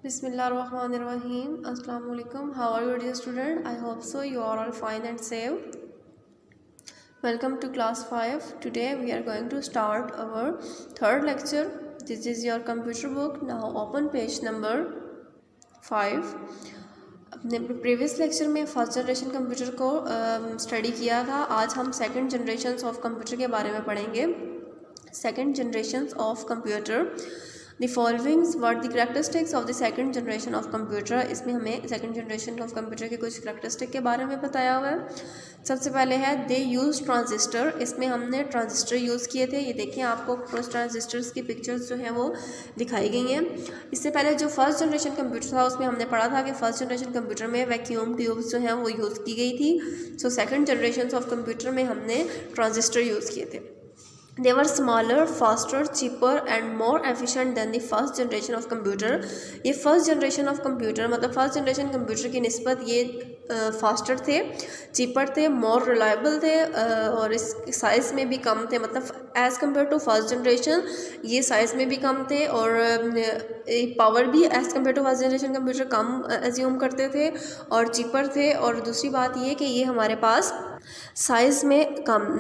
Bismillahirrahmanirrahim. Assalamu alaikum. How are you, dear student? I hope so. You are all fine and safe. Welcome to class 5. Today we are going to start our third lecture. This is your computer book. Now open page number 5. अपने previous lecture में first generation computer को study किया था. आज हम second generations of computer के बारे में पढ़ेंगे. Second generations of computer. The followings what the characteristics of the second generation of computer. इसमें हमें सेकंड जनरेशन ऑफ कंप्यूटर के कुछ करैक्टरिस्टिक के बारे में बताया हुआ है. सबसे पहले है दे यूज़ ट्रांजिस्टर. इसमें हमने ट्रांजिस्टर यूज़ किए थे. ये देखें, आपको कुछ ट्रांजिस्टर्स की पिक्चर्स जो हैं वो दिखाई गई हैं. इससे पहले जो फर्स्ट जनरेशन कंप्यूटर था उसमें हमने पढ़ा था कि फर्स्ट जनरेशन कंप्यूटर में वैक्यूम ट्यूब्स जो हैं वो यूज़ की गई थी. So second generation of computer में हमने ट्रांजिस्टर यूज़ किए थे. They were smaller, faster, cheaper and more efficient than the first generation of computer. ये फर्स्ट जनरेशन ऑफ कंप्यूटर मतलब फर्स्ट जनरेशन कंप्यूटर की निस्बत ये फास्टर थे, चीपर थे, मोर रिलायबल थे और इस साइज़ में भी कम थे. मतलब as compare to first generation ये साइज़ में भी कम थे और पावर भी as compare to first generation computer कम एज्यूम करते थे और चीपर थे. और दूसरी बात ये कि ये हमारे पास साइज़ में कम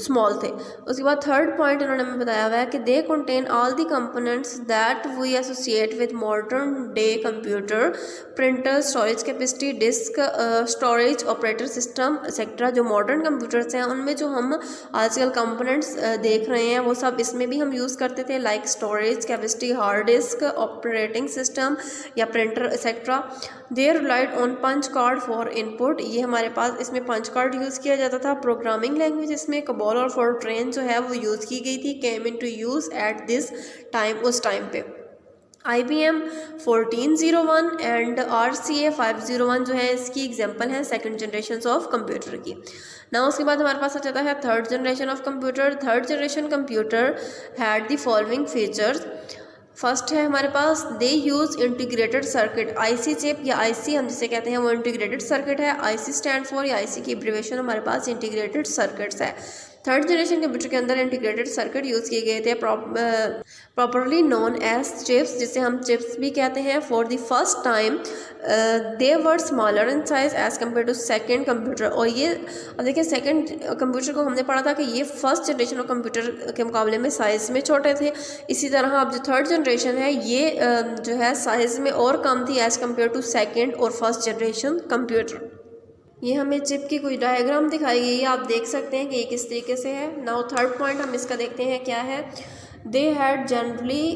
स्मॉल थे. उसके बाद थर्ड पॉइंट इन्होंने हमें बताया हुआ है कि they contain all the components that we associate with modern day computer. Printer, storage capacity, disk storage, operator system etcetera. जो मॉडर्न कंप्यूटर्स हैं उनमें जो हम आजकल कंपोनेंट्स देख रहे हैं वो सब इसमें भी हम यूज़ करते थे, like storage capacity, hard disk, operating system या printer etcetera. They relied on punch card for input. ये हमारे पास इसमें पंच कार्ड यूज़ किया जाता था. प्रोग्रामिंग लैंग्वेज इसमें कबॉल और फॉरट्रेन जो है वो यूज़ की गई थी. Came into use at this time. उस टाइम पे IBM 1401 एंड RCA 501 जो है इसकी एग्जांपल है सेकंड जनरेशन ऑफ कंप्यूटर की. ना उसके बाद हमारे पास आ जाता है third generation of computer. Third generation computer had the following features. First है हमारे पास they use integrated circuit. IC chip या IC हम जिसे कहते हैं वो इंटीग्रेटेड सर्किट है. IC स्टैंड फॉर या IC की एब्रिविएशन हमारे पास इंटीग्रेटेड सर्किट्स है. थर्ड जनरेशन कंप्यूटर के अंदर इंटीग्रेटेड सर्किट यूज़ किए गए थे, प्रॉपरली नोन एज चिप्स, जिसे हम चिप्स भी कहते हैं. For the first time they were smaller in size as compare to second computer. और ये अब देखिए सेकेंड कंप्यूटर को हमने पढ़ा था कि ये फर्स्ट जनरेशन ऑफ कंप्यूटर के मुकाबले में साइज़ में छोटे थे. इसी तरह अब जो थर्ड जनरेशन है ये जो है साइज़ में और कम थी एज़ कम्पेयर टू सेकेंड और फर्स्ट जनरेशन कंप्यूटर. ये हमें चिप की कोई डायग्राम दिखाई गई है, आप देख सकते हैं कि ये किस तरीके से है. नाउ थर्ड पॉइंट हम इसका देखते हैं क्या है. They had generally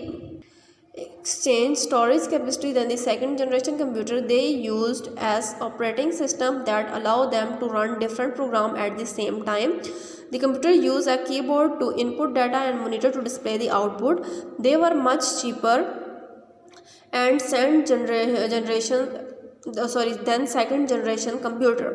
exchange storage capacity then the second generation computer. They used as operating system that allow them to run different program at the same time. The computer used a keyboard to input data and monitor to display the output. They were much cheaper and then second generation computer.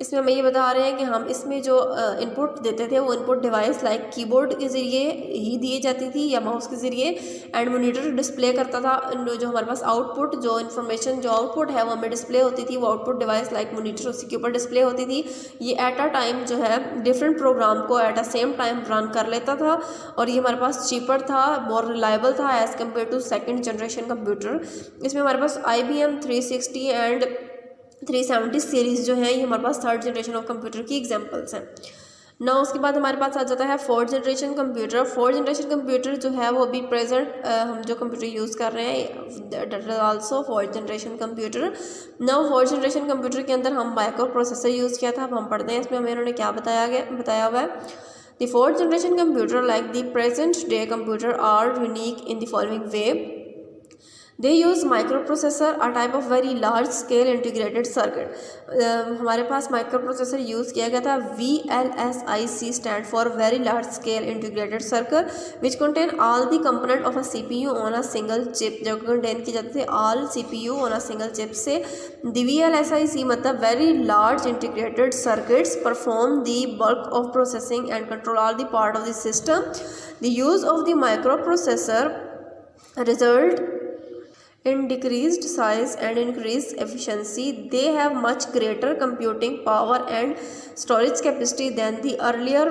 इसमें हम ये बता रहे हैं कि हम इसमें जो इनपुट देते थे वो इनपुट डिवाइस लाइक कीबोर्ड के ज़रिए ही दिए जाती थी या माउस के ज़रिए. एंड मोनीटर डिस्प्ले करता था जो हमारे पास आउटपुट जो इन्फॉर्मेशन जो आउटपुट है वो हमें डिस्प्ले होती थी. वो आउटपुट डिवाइस लाइक मोनीटर उसी के ऊपर डिस्प्ले होती थी. ये एट अ टाइम जो है डिफरेंट प्रोग्राम को at a same time run कर लेता था और ये हमारे पास चीपर था, मोर रिलायबल था as compare to second generation computer. इसमें हमारे पास IBM 360 एंड 370 सीरीज़ जो है ये हमारे पास थर्ड जनरेशन ऑफ कंप्यूटर की एग्जांपल्स हैं. ना उसके बाद हमारे पास आ जाता है fourth generation computer. Fourth generation computer जो है वो अभी प्रेजेंट हम जो कंप्यूटर यूज़ कर रहे हैं that is also fourth generation computer. ना फोर्थ जनरेशन कंप्यूटर के अंदर हम माइक्रो प्रोसेसर यूज़ किया था. अब हम पढ़ते हैं इसमें हमें उन्होंने क्या बताया हुआ है. The fourth generation computer like the present day computer are unique in the following way. They use microprocessor, a type of very large scale integrated circuit. हमारे पास माइक्रोप्रोसेसर यूज़ किया गया था. VLSIC stand for very large scale integrated circuit which contain all the component of a CPU on a single chip. जो contain की जाती थी all CPU on a single chip से. The VLSIC मतलब very large integrated circuits perform the bulk of processing and control all the part of the system. The use of the microprocessor result In decreased size and increased efficiency, they have much greater computing power and storage capacity than the earlier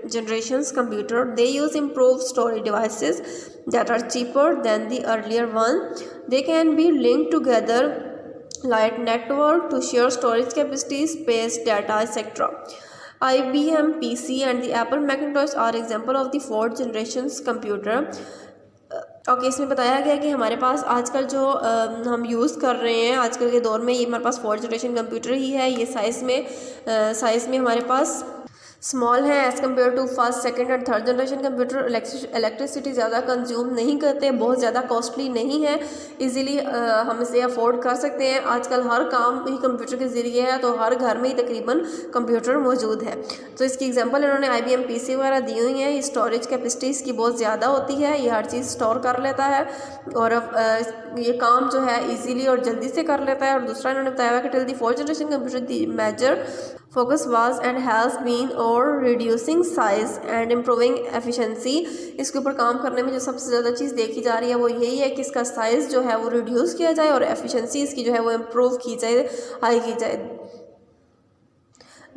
generations computer. They use improved storage devices that are cheaper than the earlier one. They can be linked together like network to share storage capacity, space, data, etc. IBM PC and the Apple Macintosh are example of the fourth generations computer. Okay इसमें बताया गया कि हमारे पास आजकल जो हम use कर रहे हैं आजकल के दौर में, ये हमारे पास फोर्थ जनरेशन कंप्यूटर ही है। ये साइज़ में हमारे पास स्मॉल है as compare to first, second and third generation computer. Electricity ज़्यादा कंज्यूम नहीं करते, बहुत ज़्यादा कॉस्टली नहीं है, इजीली हम इसे अफोर्ड कर सकते हैं। आजकल हर काम ही कंप्यूटर के ज़रिए है, तो हर घर में ही तकरीबन कंप्यूटर मौजूद है। तो इसकी एग्जांपल इन्होंने IBM PC वगैरह दी हुई हैं। स्टोरेज कैपेसिटी इसकी बहुत ज़्यादा होती है, ये हर चीज़ स्टोर कर लेता है और ये काम जो है ईजीली और जल्दी से कर लेता है। और दूसरा इन्होंने बताया हुआ कि till the fourth generation computer the major focus was and has been or reducing size and improving efficiency। इसके ऊपर काम करने में जो सबसे ज़्यादा चीज़ देखी जा रही है वो यही है कि इसका साइज़ जो है वो रिड्यूस किया जाए और एफिशिएंसी इसकी जो है वो इम्प्रूव की जाए, हाई की जाए।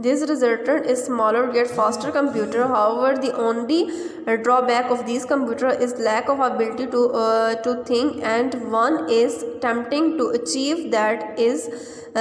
This resulted in smaller yet faster computer. However, the only drawback of these computer is lack of ability to think, and one is tempting to achieve that is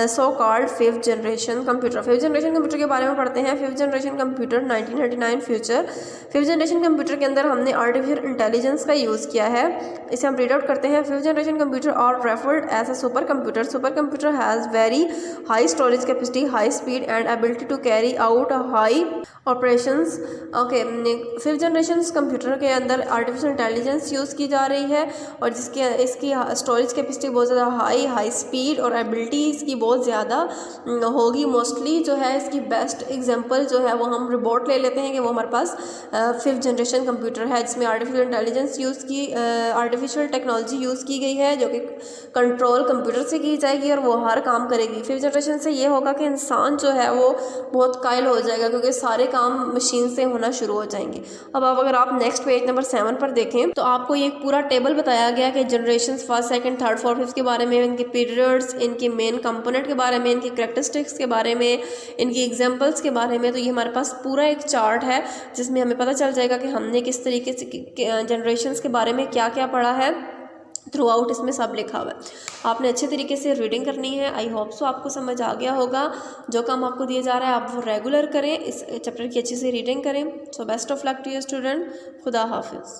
so called fifth generation computer. Fifth generation computer के बारे में पढ़ते हैं। Fifth generation computer 1999 future. Fifth generation computer के अंदर हमने artificial intelligence का use किया है। इसे हम रीड आउट करते हैं। Fifth generation computer are referred as a super computer. Super computer has very high storage capacity, high speed and ability to carry out high operations. Okay, fifth generation computer के अंदर artificial intelligence use की जा रही है और इसकी storage capacity बहुत ज़्यादा हाई स्पीड और एबिलिटी इसकी बहुत ज़्यादा होगी। मोस्टली जो है इसकी बेस्ट एग्जांपल जो है वो हम रोबोट ले लेते हैं कि वो हमारे पास फिफ्थ जनरेशन कंप्यूटर है जिसमें artificial intelligence artificial technology use की गई है जो कि कंट्रोल कंप्यूटर से की जाएगी और वो हर काम करेगी। फिफ्थ जनरेशन से ये होगा कि इंसान जो है वो बहुत कायल हो जाएगा क्योंकि सारे काम मशीन से होना शुरू हो जाएंगे। अब अगर आप नेक्स्ट पेज नंबर 7 पर देखें तो आपको ये पूरा टेबल बताया गया कि generation first, second, third, fourth, fifth के बारे में, इनके पीरियड्स, इनके मेन कंपोनेंट के बारे में, इनकी करैक्टरिस्टिक्स के बारे में, इनकी एग्जांपल्स के बारे में। तो ये हमारे पास पूरा एक चार्ट है जिसमें हमें पता चल जाएगा कि हमने किस तरीके से जनरेशन्स के बारे में क्या क्या पढ़ा है। थ्रू आउट इसमें सब लिखा हुआ है। आपने अच्छे तरीके से रीडिंग करनी है। आई होप सो आपको समझ आ गया होगा। जो काम आपको दिया जा रहा है आप वो रेगुलर करें, इस चैप्टर की अच्छे से रीडिंग करें। So best of luck to your student. खुदा हाफिज़।